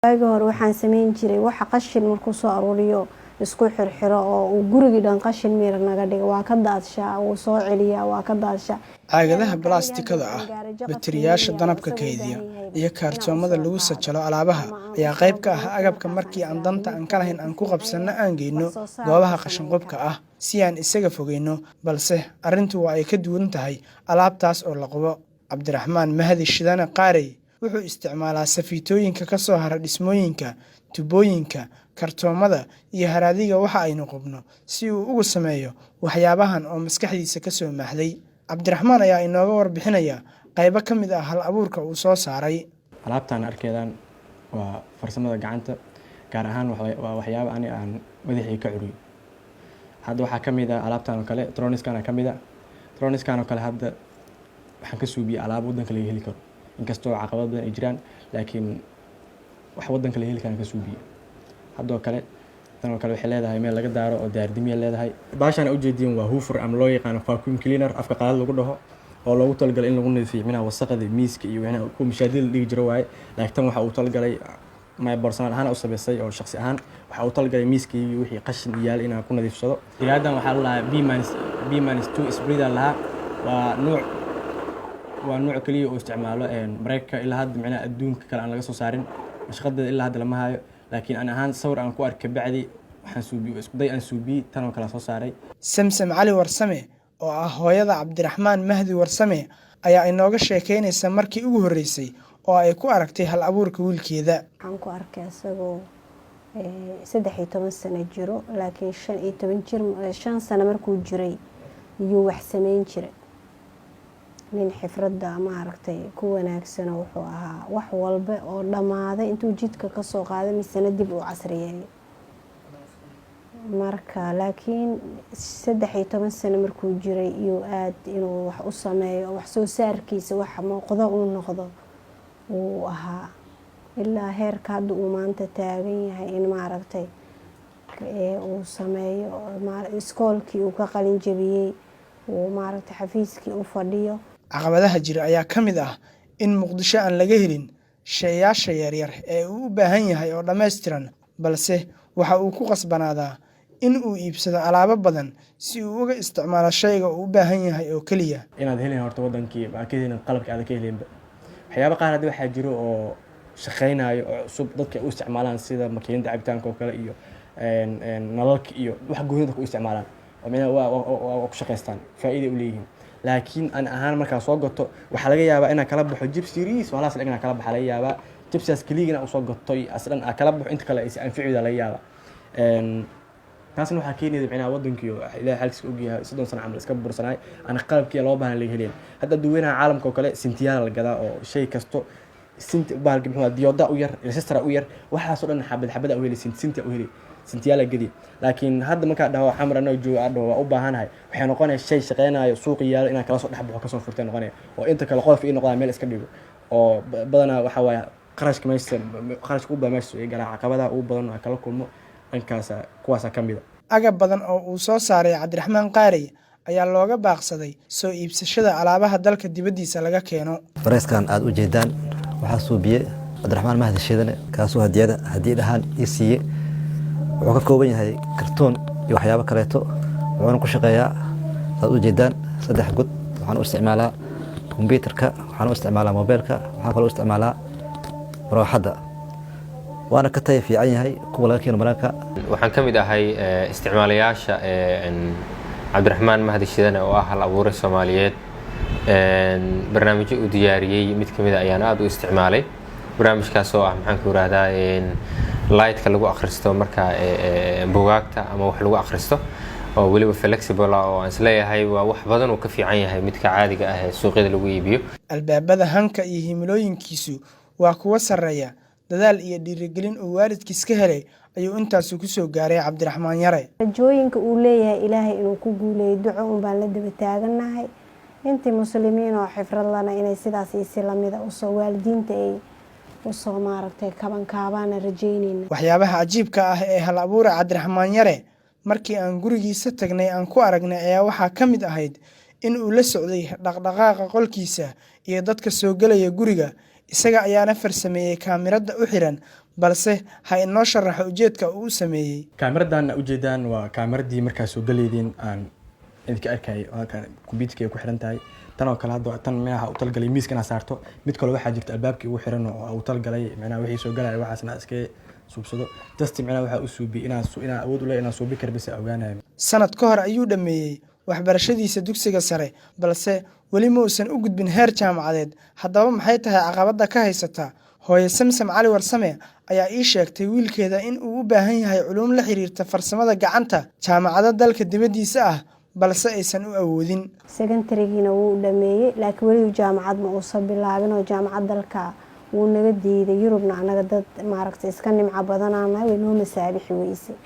Waagi hore waxaan sameyn jiray waxa qashin markuu soo aruuriyo isku xirxiro oo uu guriga dhan qashin meer naga dhigo waa ka daadshaa oo soo celiya waa ka daadshaa caagadaha balaastikada ah bateriyaasha danabka kaydiya iyo kaartoomada lagu sajalo alaabaha ayaa qayb ka ah agabka markii aan danta aan ka lahayn aan ku qabsano aan geyno goobaha qashin qubka ah si aan isaga fogeyno balse arrintu waa ay ka duwan tahay alaabtaas oo la qubo. Cabdiraxmaan Mahdi Shidane Qaarey wuxuu isticmaalaa safiitooyinka ka soo hara dhismooyinka, tubooyinka, kartoomada iyo haraadiga waxa aynu qubno si uu ugu sameeyo waxyaabahan oo maskaxdiisa ka soo maaxday. Cabdiraxmaan ayaa inooga warbixinaya qaybo ka mid ah hal abuurka uu soo saaray. Alaabtan arkeedaan waa farsamada gacanta gaar ahaan waa waxyaabo aan madaxii ka curiyo. Hadda waxaa ka mid ah alaabtan oo kale Troniskana ka mid ah. Troniskana oo kale hadda waxaan ka suubiyay alaab wadanka laga heli karo. Inkastoo caqabado badan ay jiraan laakiin wax wadanka laga heli karo ka suubiyay. Hadda kale tan oo kale waxay leedahay meel laga daaro oo daardimiye leedahay. Baashan u jeedin waa hoofer ama loo yaqaan vacuum cleaner afka qaal lagu dhaho oo loogu talagalay in lagu nadiifiyo minaha wasaqada miiska iyo wixii ku mishaadil dhigi jiro waay. Laakiin waxa uu talagalay ma personal ahaan u sameysay oo shakhsi ahaan waxa uu talagalay miiska iyo wixii qashin yaal inaan ku nadiifsado. Ilaadan waxa la B-2 spreader laha waa nooc kaliya oo isticmaalo break ilaa hadda macna adduunka kale aan laga soo saarin shaqada ilaa hadda lama hayo laakiin aan ahaan sawir aan ku arkay bacdi waxaan suubiyo isku day aan suubiyo tan oo kala soo saaray. Samsam Cali Warsame oo ah hooyada Cabdiraxmaan Mahdi Warsame ayaa inooga sheekeynaysa markii ugu horeysay oo ay ku aragtay hal abuurka wiilkeeda. Waxaan ku arkay asagoo 13 sano jiro laakiin 5 sano markuu jiray iyo wax sameyn jiray nin xifrada ma aragtay ku wanaagsan wuxuu ahaa wax walba oo dhamaaday intuu jidka ka soo qaaday misana dib u casriyeeyay marka laakiin 13 sano markuu jiray iyo aad inuu wax u sameeyo wax soo saarkiisa wax muuqdo uu noqdo uu ahaa ilaa heerka hadda uu maanta taagan yahay in ma aragtay uu sameeyo iskoolkii uu ka qalin jabiyay uu ma aragtay xafiiskii u fadhiyo. Caqabadaha jira ayaa ka mid ah in Muqdisho aan laga helin shay'aasha yaryar ee uu u baahan yahay oo dhameystiran balse waxa uu ku qasbanaadaa in uu iibsado alaabo badan si uu uga isticmaalo shayga uu u baahan yahay oo kaliya. Inaad helin horta wadankii baa ka helin qalabka aad ka helin waxyaabo qaar hadda waxa jiro oo shaqeynayo oo cusub dadka u isticmaalaan sida makiinada cabitaanka oo kale iyo nalalka iyo wax goonida ku isticmaalaan oo ku shaqeystaan faa'iido u leeyihiin. laakiin aan ahaan marka soo gato waxa laga yaabaa inaan kala baxo jib series walaas laga kala baxay laga yaabaa jibsaas kaliya oo soo gatay aslan kala baxo inta kale ay anficida laga yaabaa taasna waxa keenayay inaa wadankiyo ilaa halkiis u yahay 30 sano camal iska bursanay aan qalabkii loo baahan laga helin hadda duweynaha caalamka oo kale sintiyaal la gadaa oo shay kasto sinti baalki muxuu diyooda u yar resistor u yar waxa soo dhan xabad u heli sinti u heli sintiyaal gadi laakiin hadda marka dhaw xamar anoo joogo adho waa u baahanahay waxay noqonaysaa shay shaqeynayo suuq yaal inaan kala soo dhaxbaxo ka soo furtay noqonay oo inta kale qof ii noqdaa meel iska dhigo oo badana waxa way qarashka u baamayso ee galaa caqabadaha u badan oo kala kulmo dhankaas kuwaas ka mid agab badan oo uu soo saaray Cabdiraxmaan Qaarey ayaa looga baaqsaday soo iibsashada alaabaha dalka dibadiisa laga keeno. Fareeskan aad u jeedaan waxa suubiye Cabdiraxmaan Mahdi Shidane kaasoo hadiyadahan isiye wuxuu ka kooban yahay kartoon iyo waxyaabo kale wuxuuna ku shaqeeyaa aad u jeedaan 3 god waxaan u isticmaalaa kombiyuutarka waxaan u isticmaalaa mobilka waxaan kaloo isticmaalaa rooxada waana ka tayo fiican yahay kuwa laga keeno marka waxaan kamid ahay isticmaalayaasha Cabdiraxmaan Mahdi Shidane oo ah hal abuure Soomaaliyeed barnaamijyo u diyaariyay mid kamid ayaan aad u isticmaalay barnaamijkaas oo ah maxaan ku raahdaa lightka lagu akhristo marka buugaagta ama wax lagu akhristo oo waliba flexible oo aan isleeyahay waa wax badan oo ka fiican yahay midka caadiga ah ee suuqyada lagu iibiyo. Albaabada hanka iyo himilooyinkiisu waa kuwa sareeya dadaal iyo dhiirigelin oo waalidkiis ka helay ayuu intaas ku soo gaaray Cabdiraxmaan Yare. Rajooyinka uu leeyahay Ilaahay inuu ku guuleeyo duco baan la daba taaganahay intii muslimiin oo xifrad lana inay sidaas isi lamida u soo waalidiinta ay usoo maaragtay kabankaabana rajeynayna. Waxyaabaha cajiibka ah ee hal abuur Cabdiraxmaan Yare markii aan gurigiisa tagnay aan ku aragnay ayaa waxa ka mid ahayd in uu la socday dhaqdhaqaaqa qolkiisa iyo dadka soo galaya guriga isaga ayaana farsameeyay kaamirada u xiran balse ha inoo sharaxo ujeedka uu sameeyey. kaamiradan ujeedaan waa kaamiradii markaa soo galeedeen aan idinka arkay halkan computerka ku xiran tahay tan oo kale hadda tan meelaha u talgalay miiska inaa saarto mid kale waxaa jirta albaabkii ugu xiran oo u talgalay macnaha wixii soo galay waxaasna iska suubsado just macnaha waxa uu suubi inaa awood u leeyahay inaa suubi kar bis ogaanayo. sanad ka hor ayuu dhameeyey waxbarashadiisa dugsiga sare balse weli ma uusan u gudbin heer jaamacadeed. haddaba maxay tahay caqabada ka haysata? hooyo Samsam Cali Warsame ayaa ii sheegtay wiilkeeda in uu u baahan yahay culuum la xiriirta farsamada gacanta jaamacada dalka dibadiisa ah balse aysan u awoodin. secondarygiina wuu dhameeyey laakiin weli jaamacad ma uusan bilaabin oo jaamacad dalka wuu naga diiday. Yurubna anaga dad maaragtay iska nimca badanaanahay way noo masaabixi weysay.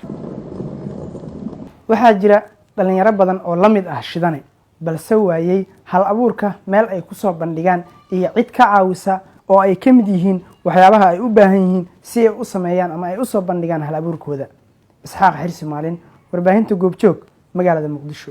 waxaa jira dhalinyaro badan oo la mid ah Shidane balse waayay hal abuurka meel ay ku soo bandhigaan iyo cid ka caawisa oo ay ka mid yihiin waxyaabaha ay u baahan yihiin si ay u sameeyaan ama ay u soo bandhigaan hal abuurkooda. Isxaaq Xirsi Maalin, warbaahinta Goobjoog, magaalada Muqdisho.